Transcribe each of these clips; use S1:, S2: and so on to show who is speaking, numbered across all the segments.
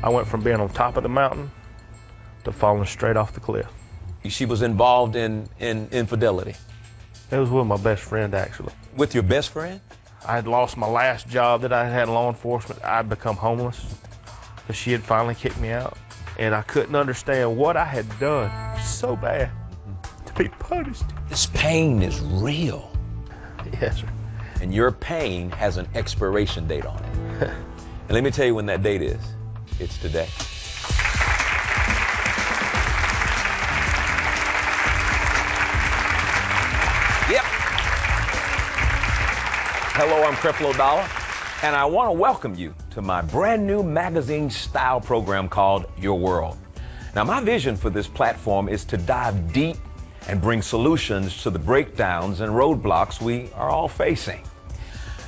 S1: I went from being on top of the mountain to falling straight off the cliff.
S2: She was involved in infidelity.
S1: It was with my best friend, actually.
S2: With your best friend?
S1: I had lost my last job that I had in law enforcement. I'd become homeless because she had finally kicked me out. And I couldn't understand what I had done so bad to be punished.
S2: This pain is real.
S1: Yes, sir.
S2: And your pain has an expiration date on it. And let me tell you when that date is. It's today. Yep. Hello, I'm Creflo, and I want to welcome you to my brand new magazine-style program called Your World. Now, my vision for this platform is to dive deep and bring solutions to the breakdowns and roadblocks we are all facing.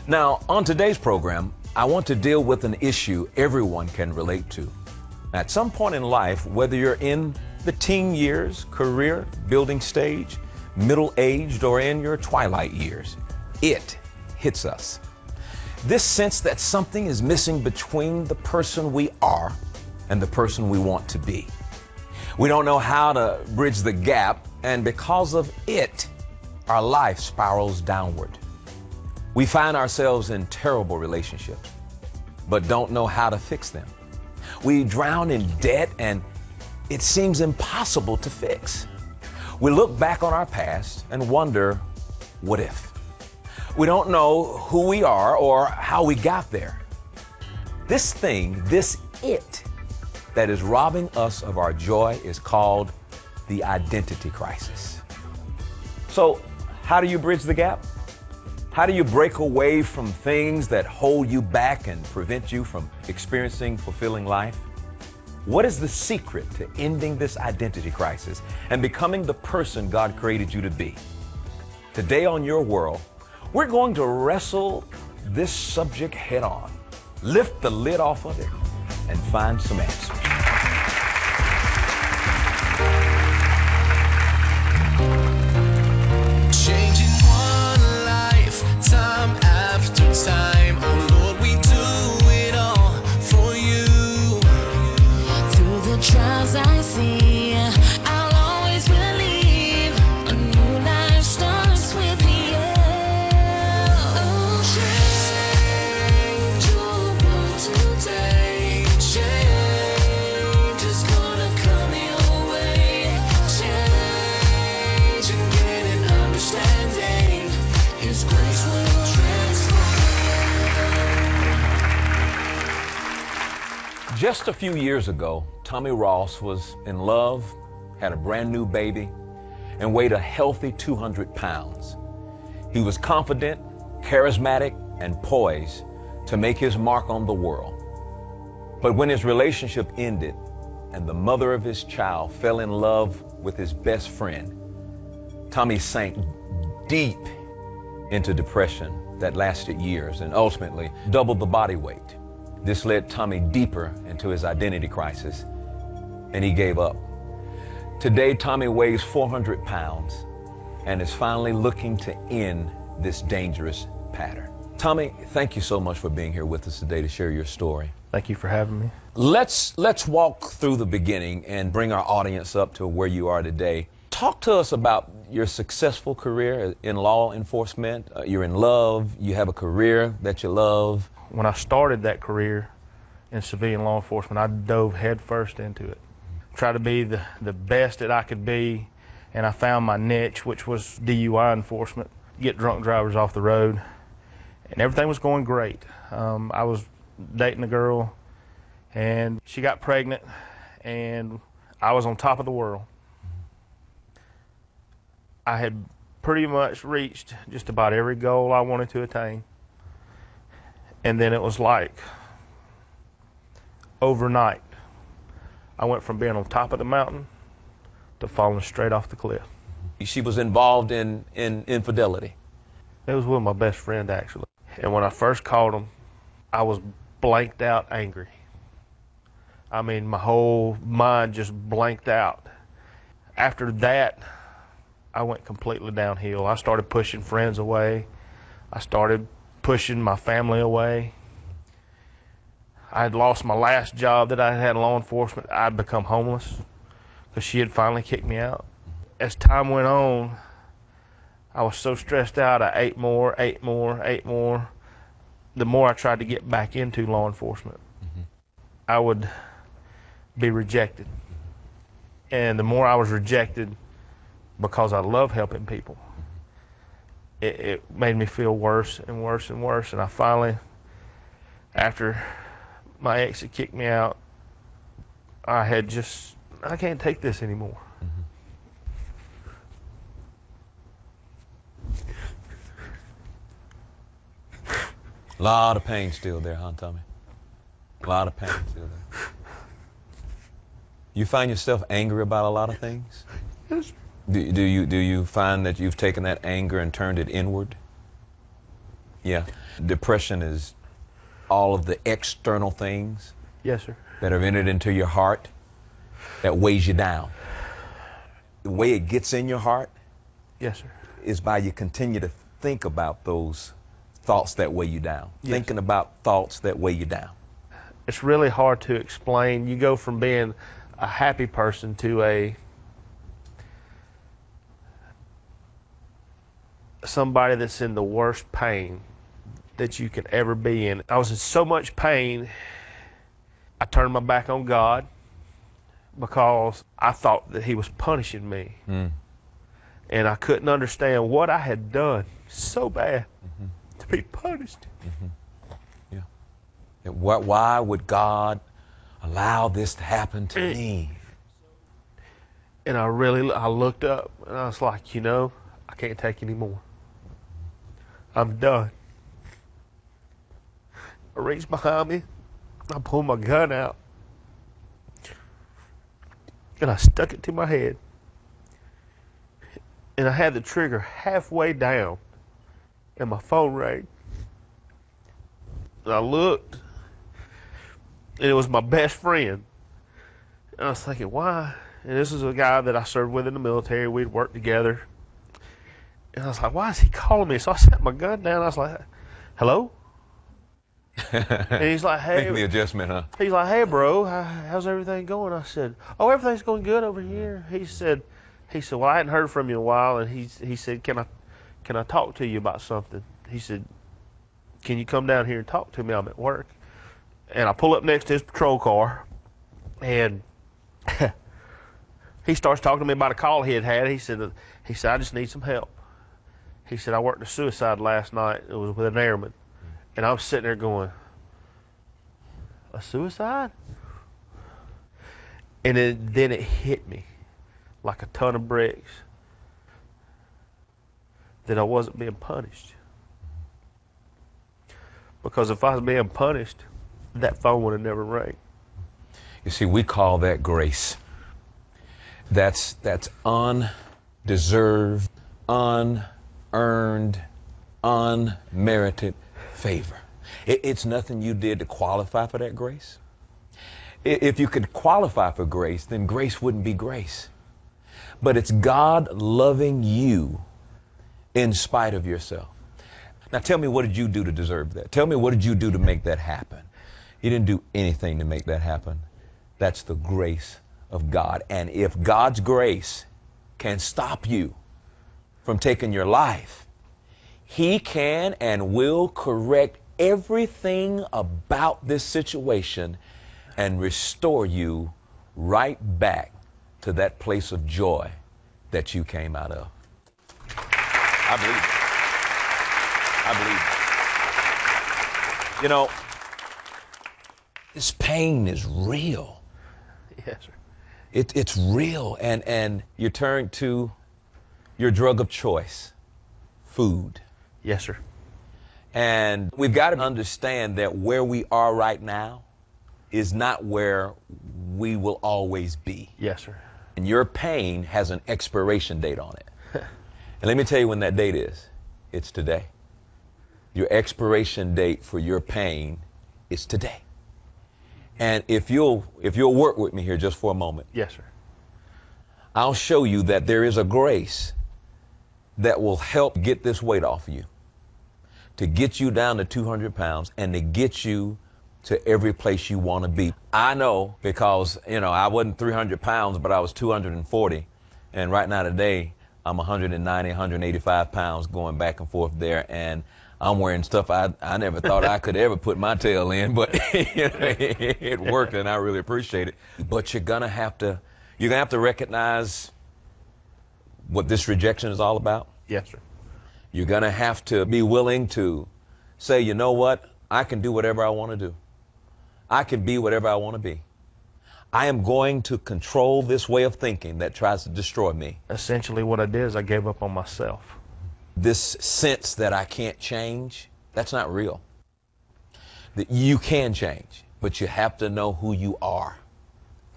S2: Now, on today's program, I want to deal with an issue everyone can relate to. At some point in life, whether you're in the teen years, career building stage, middle-aged, or in your twilight years, it hits us. This sense that something is missing between the person we are and the person we want to be. We don't know how to bridge the gap, and because of it, our life spirals downward. We find ourselves in terrible relationships, but don't know how to fix them. We drown in debt, and it seems impossible to fix. We look back on our past and wonder, what if? We don't know who we are or how we got there. This thing, this it, that is robbing us of our joy is called the identity crisis. So, how do you bridge the gap? How do you break away from things that hold you back and prevent you from experiencing fulfilling life? What is the secret to ending this identity crisis and becoming the person God created you to be? Today on Your World, we're going to wrestle this subject head on, lift the lid off of it, and find some answers.
S3: Time after time, oh Lord, we do it all for you. Through the trials I see, I'll always believe a new life starts with you. Oh, change your world today. Change is gonna come your way. Change and gain an understanding. His grace will
S2: Just a few years ago, Tommy Ross was in love, had a brand new baby, and weighed a healthy 200 pounds. He was confident, charismatic, and poised to make his mark on the world. But when his relationship ended and the mother of his child fell in love with his best friend, Tommy sank deep into depression that lasted years and ultimately doubled the body weight. This led Tommy deeper into his identity crisis, and he gave up. Today, Tommy weighs 400 pounds and is finally looking to end this dangerous pattern. Tommy, thank you so much for being here with us today to share your story.
S1: Thank you for having me.
S2: Let's walk through the beginning and bring our audience up to where you are today. Talk to us about your successful career in law enforcement. You're in love, you have a career that you love.
S1: When I started that career in civilian law enforcement, I dove headfirst into it. Tried to be the best that I could be, and I found my niche, which was DUI enforcement, get drunk drivers off the road, and everything was going great. I was dating a girl, and she got pregnant, and I was on top of the world. I had pretty much reached just about every goal I wanted to attain. And then it was like overnight, I went from being on top of the mountain to falling straight off the cliff.
S2: She was involved in infidelity.
S1: It was with my best friend, actually. And when I first called him, I was blanked out angry. I mean, my whole mind just blanked out. After that, I went completely downhill. I started pushing friends away. I started pushing my family away. I had lost my last job that I had in law enforcement. I'd become homeless because she had finally kicked me out. As time went on, I was so stressed out, I ate more. The more I tried to get back into law enforcement, I would be rejected. And the more I was rejected, because I love helping people, it made me feel worse and worse and worse. And I finally, after my ex had kicked me out, I can't take this anymore.
S2: A lot of pain still there, huh, Tommy? A lot of pain still there. You find yourself angry about a lot of things?
S1: Yes.
S2: Do you find that you've taken that anger and turned it inward? Yeah. Depression is all of the external things.
S1: Yes, sir.
S2: That have entered into your heart that weighs you down. The way it gets in your heart,
S1: yes, sir,
S2: is by you continue to think about those thoughts that weigh you down.
S1: Yes.
S2: Thinking about thoughts that weigh you down.
S1: It's really hard to explain. You go from being a happy person to somebody that's in the worst pain that you can ever be in. I was in so much pain, I turned my back on God because I thought that he was punishing me. And I couldn't understand what I had done so bad to be punished.
S2: Yeah. Why would God allow this to happen to me?
S1: And I looked up and I was like, I can't take any more. I'm done. I reached behind me, I pulled my gun out, and I stuck it to my head. And I had the trigger halfway down, and my phone rang. And I looked, and it was my best friend. And I was thinking, why? And this is a guy that I served with in the military. We'd worked together. And I was like, why is he calling me? So I set my gun down. I was like, hello? And he's like, hey.
S2: Making the adjustment, huh?
S1: He's like, hey, bro, how's everything going? I said, oh, everything's going good over here. He said, well, I hadn't heard from you in a while. And he said, can I talk to you about something? He said, can you come down here and talk to me? I'm at work. And I pull up next to his patrol car, and he starts talking to me about a call he had. He said, I just need some help. He said, I worked a suicide last night. It was with an airman. And I was sitting there going, a suicide? And then it hit me like a ton of bricks that I wasn't being punished. Because if I was being punished, that phone would have never rang.
S2: You see, we call that grace. That's undeserved, unearned, unmerited favor. It's nothing you did to qualify for that grace. If you could qualify for grace, then grace wouldn't be grace. But it's God loving you in spite of yourself. Now tell me, what did you do to deserve that? Tell me, what did you do to make that happen? You didn't do anything to make that happen. That's the grace of God. And if God's grace can stop you from taking your life, He can and will correct everything about this situation and restore you right back to that place of joy that you came out of. I believe it. I believe it. You know, this pain is real.
S1: Yes, sir.
S2: It's real. And you turn to your drug of choice, food.
S1: Yes, sir.
S2: And we've got to understand that where we are right now is not where we will always be.
S1: Yes, sir.
S2: And your pain has an expiration date on it. And let me tell you when that date is. It's today. Your expiration date for your pain is today. And if you'll work with me here just for a moment.
S1: Yes, sir.
S2: I'll show you that there is a grace that will help get this weight off of you, to get you down to 200 pounds and to get you to every place you want to be. I know because, I wasn't 300 pounds, but I was 240. And right now today, I'm 190, 185 pounds going back and forth there. And I'm wearing stuff I never thought I could ever put my tail in, but it worked, and I really appreciate it. But you're gonna have to recognize what this rejection is all about.
S1: Yes, sir.
S2: You're gonna have to be willing to say, you know what? I can do whatever I want to do. I can be whatever I want to be. I am going to control this way of thinking that tries to destroy me.
S1: Essentially what I did is I gave up on myself.
S2: This sense that I can't change, that's not real. That you can change, but you have to know who you are.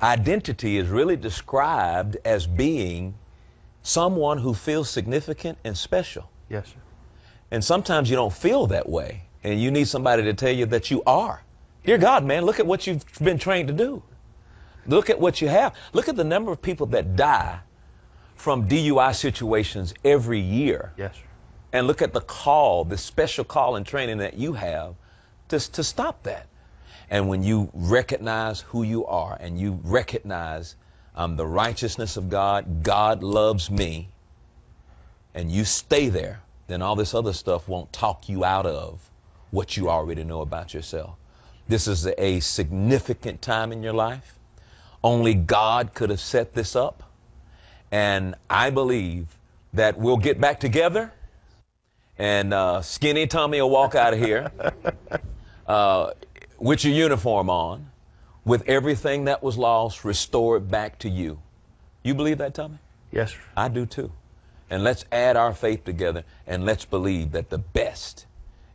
S2: Identity is really described as being someone who feels significant and special.
S1: Yes, sir.
S2: And sometimes you don't feel that way, and you need somebody to tell you that you are. Dear God, man, look at what you've been trained to do. Look at what you have. Look at the number of people that die from DUI situations every year.
S1: Yes, sir.
S2: And look at the special call and training that you have to stop that. And when you recognize who you are and you recognize the righteousness of God, God loves me, and you stay there, then all this other stuff won't talk you out of what you already know about yourself. This is a significant time in your life. Only God could have set this up. And I believe that we'll get back together, and Skinny Tommy will walk out of here with your uniform on, with everything that was lost restored back to you. You believe that, Tommy?
S1: Yes, sir.
S2: I do too. And let's add our faith together, and let's believe that the best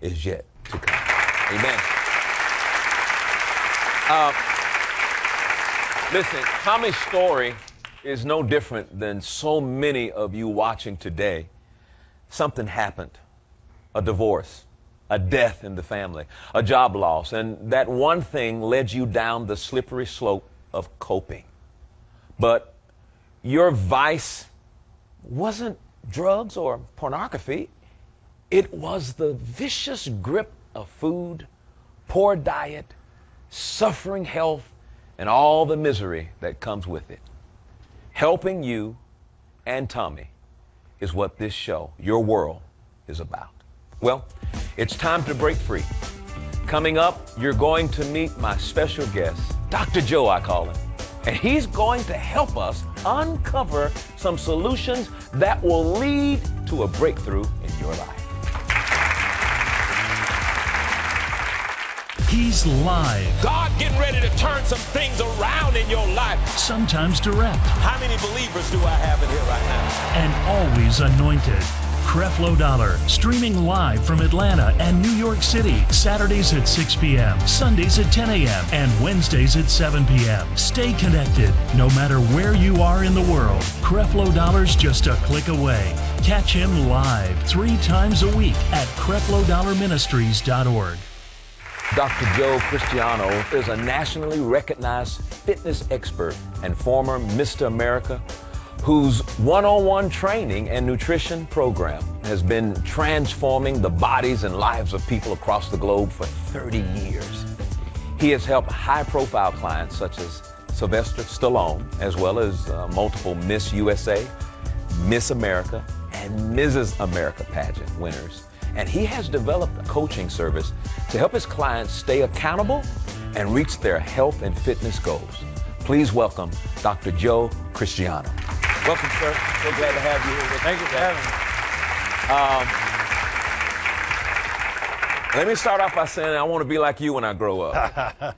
S2: is yet to come. Amen. Listen, Tommy's story is no different than so many of you watching today. Something happened. A divorce, a death in the family, a job loss, and that one thing led you down the slippery slope of coping. But your vice wasn't drugs or pornography. It was the vicious grip of food, poor diet, suffering health, and all the misery that comes with it. Helping you and Tommy is what this show, Your World, is about. Well, it's time to break free. Coming up, you're going to meet my special guest, Dr. Joe, I call him. And he's going to help us uncover some solutions that will lead to a breakthrough in your life.
S4: He's live,
S5: God getting ready to turn some things around in your life.
S4: sometimes direct,
S5: How many believers do I have in here right now?
S4: and always anointed. Creflo Dollar, streaming live from Atlanta and New York City, Saturdays at 6 p.m., Sundays at 10 a.m., and Wednesdays at 7 p.m. Stay connected, no matter where you are in the world. Creflo Dollar's just a click away. Catch him live 3 times a week at CrefloDollarMinistries.org.
S2: Dr. Joe Cristiano is a nationally recognized fitness expert and former Mr. America, whose one-on-one training and nutrition program has been transforming the bodies and lives of people across the globe for 30 years. He has helped high-profile clients such as Sylvester Stallone, as well as multiple Miss USA, Miss America, and Mrs. America pageant winners. And he has developed a coaching service to help his clients stay accountable and reach their health and fitness goals. Please welcome Dr. Joe Cristiano. Welcome, sir. So glad to have you here.
S6: Thank you for having me.
S2: Let me start off by saying I want to be like you when I grow up.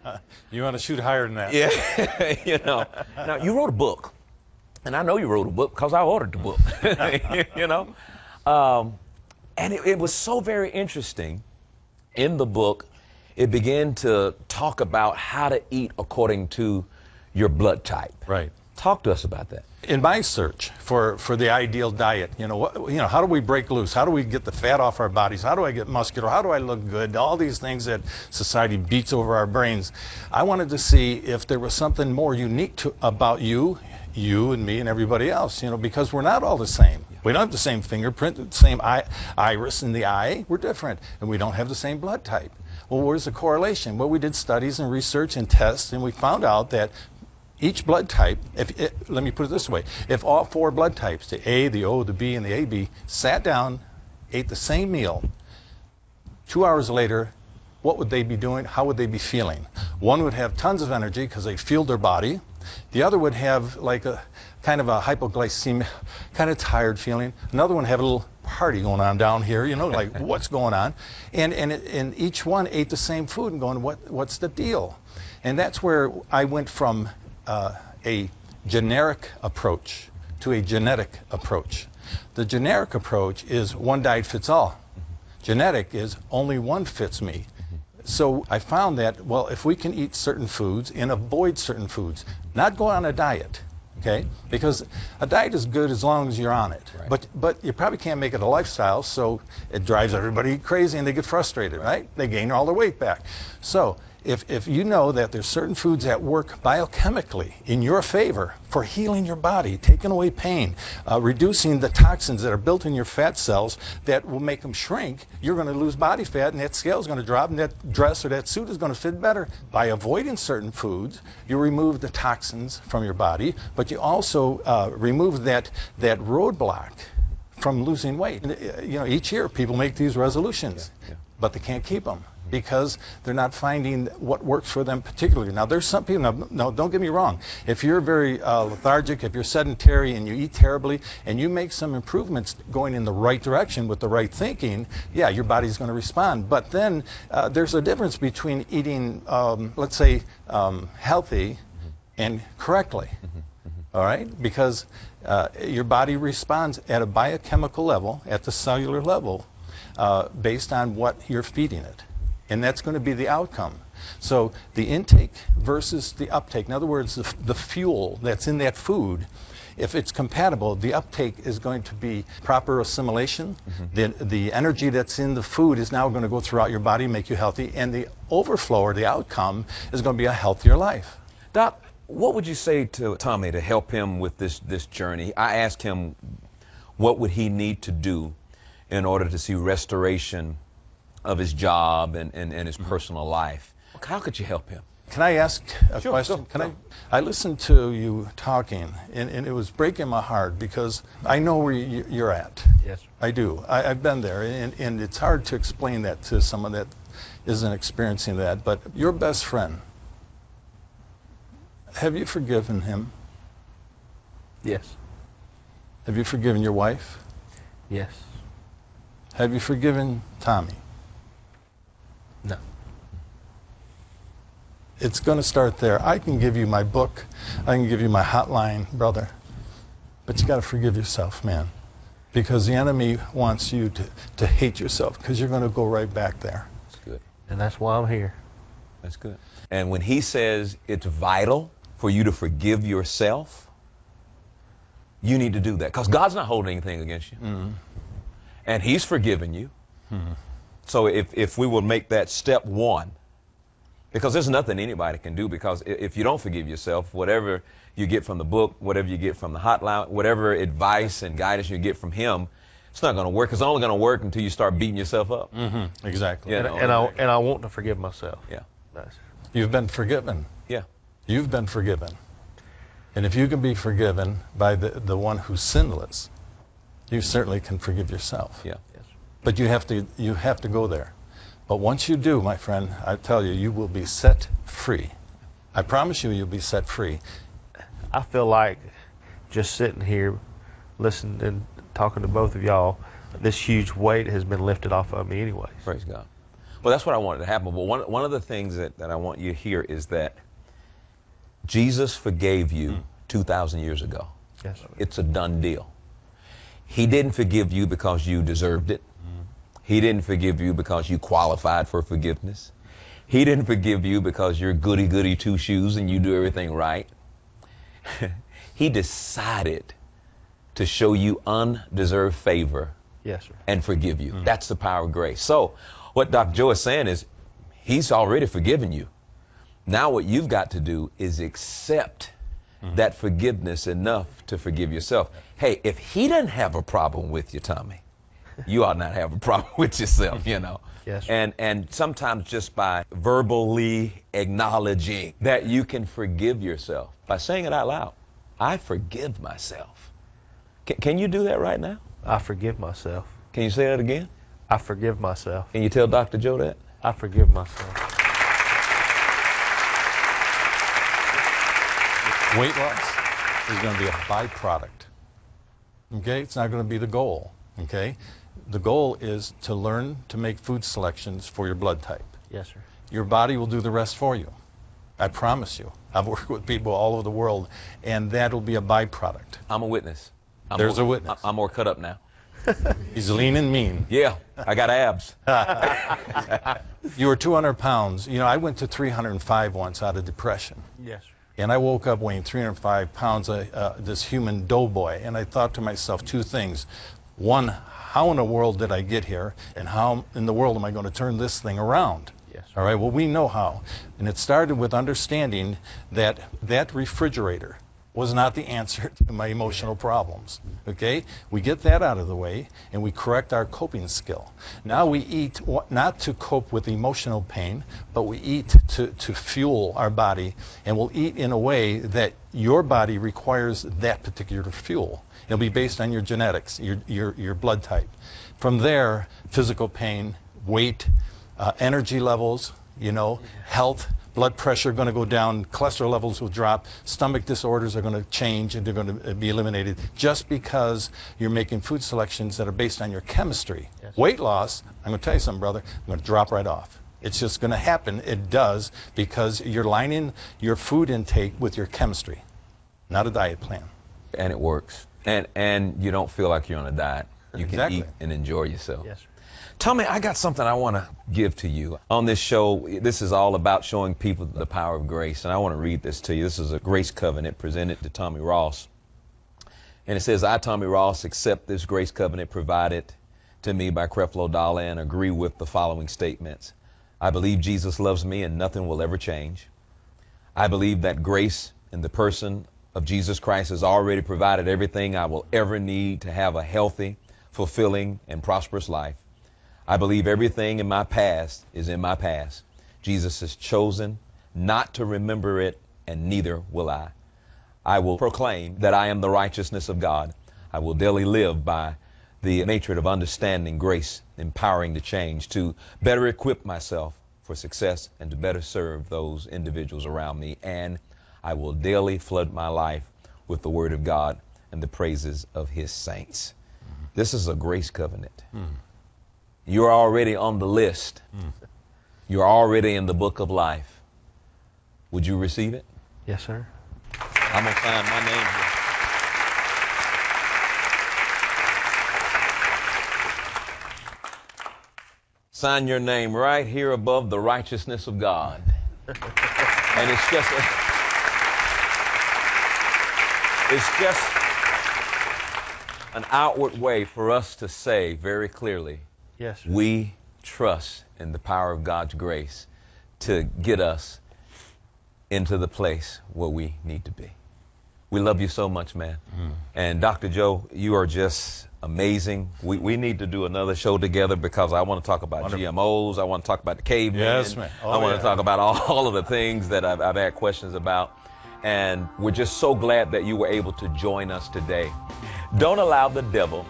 S6: You want to shoot higher than that?
S2: Yeah. Now, you wrote a book, and I know you wrote a book because I ordered the book, And it was so very interesting. In the book, it began to talk about how to eat according to your blood type.
S6: Right.
S2: Talk to us about that.
S6: In my search for the ideal diet, how do we break loose? How do we get the fat off our bodies? How do I get muscular? How do I look good? All these things that society beats over our brains. I wanted to see if there was something more unique about you and me and everybody else, because we're not all the same. We don't have the same fingerprint, the same iris in the eye. We're different, and we don't have the same blood type. Well, where's the correlation? Well, we did studies and research and tests, and we found out that each blood type, let me put it this way, if all 4 blood types, the A, the O, the B, and the AB, sat down, ate the same meal, 2 hours later, what would they be doing? How would they be feeling? One would have tons of energy because they fueled their body. The other would have like a kind of a hypoglycemia, kind of tired feeling. Another one had a little party going on down here, you know, like what's going on? And each one ate the same food and going, what's the deal? And that's where I went from a generic approach to a genetic approach. The generic approach is one diet fits all. Genetic is only one fits me. So I found that, well, if we can eat certain foods and avoid certain foods, not go on a diet, okay? Because a diet is good as long as you're on it. Right. But you probably can't make it a lifestyle, so it drives everybody crazy and they get frustrated, right? They gain all their weight back. So if you know that there's certain foods that work biochemically in your favor for healing your body, taking away pain, reducing the toxins that are built in your fat cells that will make them shrink, you're going to lose body fat and that scale is going to drop and that dress or that suit is going to fit better. By avoiding certain foods, you remove the toxins from your body, but you also remove that roadblock from losing weight. You know, each year people make these resolutions, but they can't keep them, because they're not finding what works for them particularly. Now, there's some people, no, don't get me wrong. If you're very lethargic, if you're sedentary and you eat terribly, and you make some improvements going in the right direction with the right thinking, yeah, your body's going to respond. But then there's a difference between eating, let's say, healthy and correctly, all right? Because your body responds at a biochemical level, at the cellular level, based on what you're feeding it. And that's going to be the outcome. So the intake versus the uptake, in other words, the fuel that's in that food, if it's compatible, the uptake is going to be proper assimilation. The energy that's in the food is now going to go throughout your body, make you healthy, and the overflow or the outcome is going to be a healthier life.
S2: Doc, what would you say to Tommy to help him with this journey? I asked him what would he need to do in order to see restoration of his job and his personal life. How could you help him?
S6: Can I ask a question? I listened to you talking, and it was breaking my heart because I know where you're at.
S1: Yes, sir.
S6: I do. I've been there, and it's hard to explain that to someone that isn't experiencing that. But your best friend, have you forgiven him?
S1: Yes.
S6: Have you forgiven your wife?
S1: Yes.
S6: Have you forgiven Tommy?
S1: No.
S6: It's going to start there. I can give you my book. I can give you my hotline, brother. But you got to forgive yourself, man. Because the enemy wants you to hate yourself, because you're going to go right back there.
S2: That's good.
S1: And that's why I'm here.
S2: That's good. And when he says it's vital for you to forgive yourself, you need to do that. Because God's not holding anything against you. And he's forgiven you. So if we will make that step one, because there's nothing anybody can do, because if you don't forgive yourself, whatever you get from the book, whatever you get from the hotline, whatever advice and guidance you get from him, it's not going to work. It's only going to work until you start beating yourself up.
S6: Exactly.
S2: You know,
S1: And I want to forgive myself.
S2: Yeah.
S6: You've been forgiven.
S2: Yeah.
S6: You've been forgiven. And if you can be forgiven by the one who's sinless, you certainly can forgive yourself.
S2: Yeah.
S6: But you have to go there. But once you do, my friend, I tell you, you will be set free. I promise you'll be set free.
S1: I feel like just sitting here, listening and talking to both of y'all, this huge weight has been lifted off of me anyways.
S2: Praise God. Well, that's what I wanted to happen. But one of the things that I want you to hear is that Jesus forgave you 2,000 years ago.
S1: Yes, sir.
S2: It's a done deal. He didn't forgive you because you deserved it. He didn't forgive you because you qualified for forgiveness. He didn't forgive you because you're goody-goody two-shoes and you do everything right. He decided to show you undeserved favor.
S1: Yes, sir.
S2: And forgive you. That's the power of grace. So what Dr. Joe is saying is he's already forgiven you. Now what you've got to do is accept that forgiveness enough to forgive yourself. Hey, if he doesn't have a problem with you, Tommy, you ought not have a problem with yourself, you know.
S1: Yes, sir.
S2: And sometimes just by verbally acknowledging that you can forgive yourself, by saying it out loud, I forgive myself. Can you do that right now?
S1: I forgive myself.
S2: Can you say that again?
S1: I forgive myself.
S2: Can you tell Dr. Joe that?
S1: I forgive myself.
S6: Weight loss is going to be a byproduct. Okay? It's not going to be the goal. Okay? The goal is to learn to make food selections for your blood type.
S1: Yes, sir.
S6: Your body will do the rest for you. I promise you. I've worked with people all over the world, and that'll be a byproduct.
S2: I'm a witness.
S6: There's a witness.
S2: I'm more cut up now.
S6: He's lean and mean.
S2: Yeah, I got abs.
S6: You were 200 pounds. You know, I went to 305 once out of depression.
S1: Yes, sir.
S6: And I woke up weighing 305 pounds, this human doughboy. And I thought to myself two things. One, how in the world did I get here? And how in the world am I going to turn this thing around?
S1: Yes, sir.
S6: All right, well, we know how. And it started with understanding that that refrigerator was not the answer to my emotional problems. Okay? We get that out of the way, and we correct our coping skill. Now we eat not to cope with emotional pain, but we eat to fuel our body, and we'll eat in a way that your body requires that particular fuel. It'll be based on your genetics, your blood type. From there, physical pain, weight, energy levels, health, blood pressure going to go down, cholesterol levels will drop, stomach disorders are going to change and they're going to be eliminated just because you're making food selections that are based on your chemistry.
S1: Yes.
S6: Weight loss, I'm going to tell you something, brother, I'm going to drop right off. It's just going to happen. It does because you're lining your food intake with your chemistry, not a diet plan.
S2: And it works. And you don't feel like you're on a diet. You can
S6: Exactly.
S2: eat and enjoy yourself.
S1: Yes, sir.
S2: Tommy, I got something I want to give to you. On this show, this is all about showing people the power of grace. And I want to read this to you. This is a grace covenant presented to Tommy Ross. And it says, I, Tommy Ross, accept this grace covenant provided to me by Creflo Dollar and agree with the following statements. I believe Jesus loves me and nothing will ever change. I believe that grace in the person of Jesus Christ has already provided everything I will ever need to have a healthy, fulfilling, and prosperous life. I believe everything in my past is in my past. Jesus has chosen not to remember it, and neither will I. I will proclaim that I am the righteousness of God. I will daily live by the nature of understanding grace, empowering the change to better equip myself for success and to better serve those individuals around me. And I will daily flood my life with the Word of God and the praises of His saints. Mm-hmm. This is a grace covenant. Mm-hmm. You're already on the list. You're already in the book of life. Would you receive it?
S1: Yes, sir.
S2: I'm going to sign my name here. Sign your name right here above the righteousness of God. And it's just an outward way for us to say very clearly,
S1: Yes, sir.
S2: we trust in the power of God's grace to get us into the place where we need to be. We love you so much, man. And Dr. Joe, you are just amazing. We need to do another show together because I want to talk about GMOs. I want to talk about the cavemen.
S6: Yes, man.
S2: I want to talk about all of the things that I've had questions about. And we're just so glad that you were able to join us today. Don't allow the devil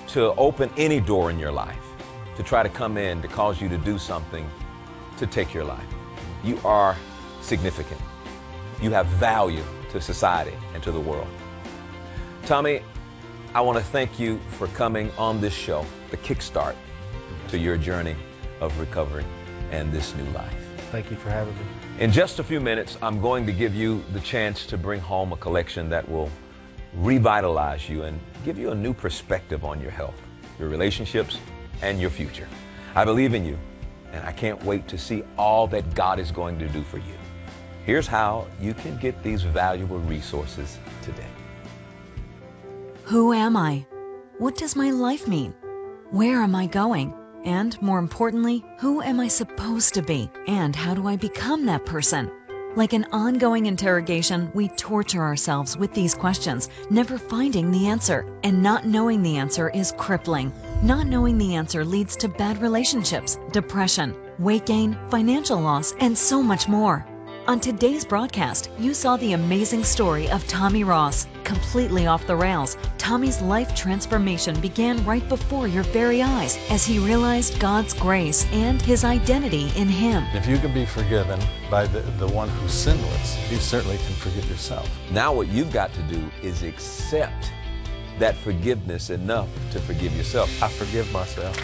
S2: to open any door in your life to try to come in to cause you to do something to take your life. You are significant. You have value to society and to the world. Tommy, I want to thank you for coming on this show, the kickstart to your journey of recovery and this new life.
S1: Thank you for having me.
S2: In just a few minutes, I'm going to give you the chance to bring home a collection that will revitalize you and give you a new perspective on your health, your relationships, and your future. I believe in you, and I can't wait to see all that God is going to do for you. Here's how you can get these valuable resources today.
S7: Who am I? What does my life mean? Where am I going? And more importantly, who am I supposed to be? And how do I become that person? Like an ongoing interrogation, we torture ourselves with these questions, never finding the answer. And not knowing the answer is crippling. Not knowing the answer leads to bad relationships, depression, weight gain, financial loss, and so much more. On today's broadcast, you saw the amazing story of Tommy Ross. Completely off the rails, Tommy's life transformation began right before your very eyes as he realized God's grace and his identity in him.
S6: If you can be forgiven by the one who's sinless, you certainly can forgive yourself.
S2: Now what you've got to do is accept that forgiveness enough to forgive yourself.
S1: I forgive myself.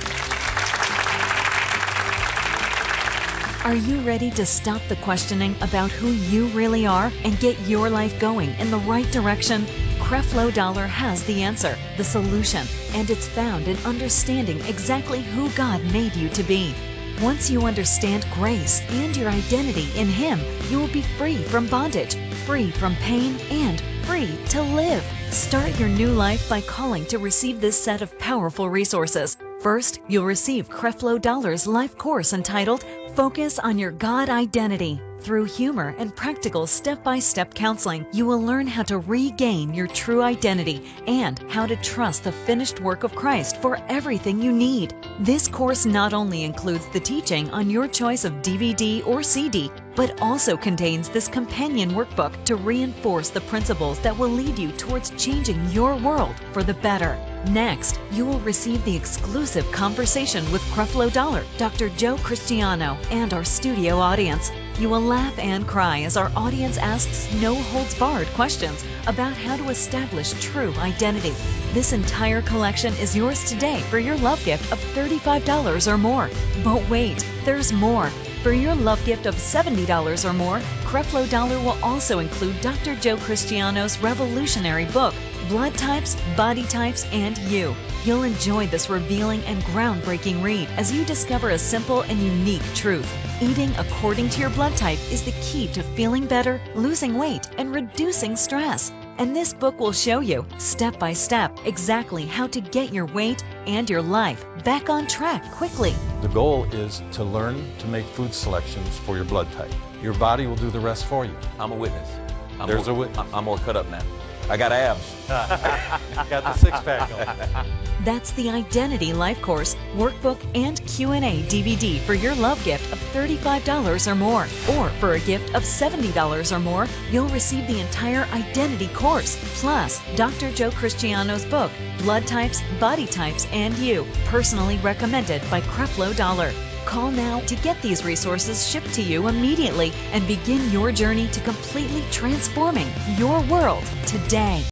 S7: Are you ready to stop the questioning about who you really are and get your life going in the right direction? Creflo Dollar has the answer, the solution, and it's found in understanding exactly who God made you to be. Once you understand grace and your identity in Him, you will be free from bondage, free from pain, and free to live. Start your new life by calling to receive this set of powerful resources. First, you'll receive Creflo Dollar's life course entitled Focus on Your God Identity. Through humor and practical step-by-step counseling, you will learn how to regain your true identity and how to trust the finished work of Christ for everything you need. This course not only includes the teaching on your choice of DVD or CD, but also contains this companion workbook to reinforce the principles that will lead you towards changing your world for the better. Next, you will receive the exclusive conversation with Creflo Dollar, Dr. Joe Cristiano, and our studio audience. You will laugh and cry as our audience asks no-holds-barred questions about how to establish true identity. This entire collection is yours today for your love gift of $35 or more. But wait, there's more. For your love gift of $70 or more, Creflo Dollar will also include Dr. Joe Cristiano's revolutionary book, Blood Types, Body Types, and You. You'll enjoy this revealing and groundbreaking read as you discover a simple and unique truth. Eating according to your blood type is the key to feeling better, losing weight, and reducing stress. And this book will show you, step by step, exactly how to get your weight and your life back on track quickly.
S6: The goal is to learn to make food selections for your blood type. Your body will do the rest for you.
S2: I'm a witness. I'm more cut up now. I got abs.
S6: Got the six-pack on.
S7: That's the Identity Life Course, Workbook, and Q&A DVD for your love gift of $35 or more. Or for a gift of $70 or more, you'll receive the entire Identity course, plus Dr. Joe Cristiano's book, Blood Types, Body Types, and You, personally recommended by Creflo Dollar. Call now to get these resources shipped to you immediately and begin your journey to completely transforming your world today.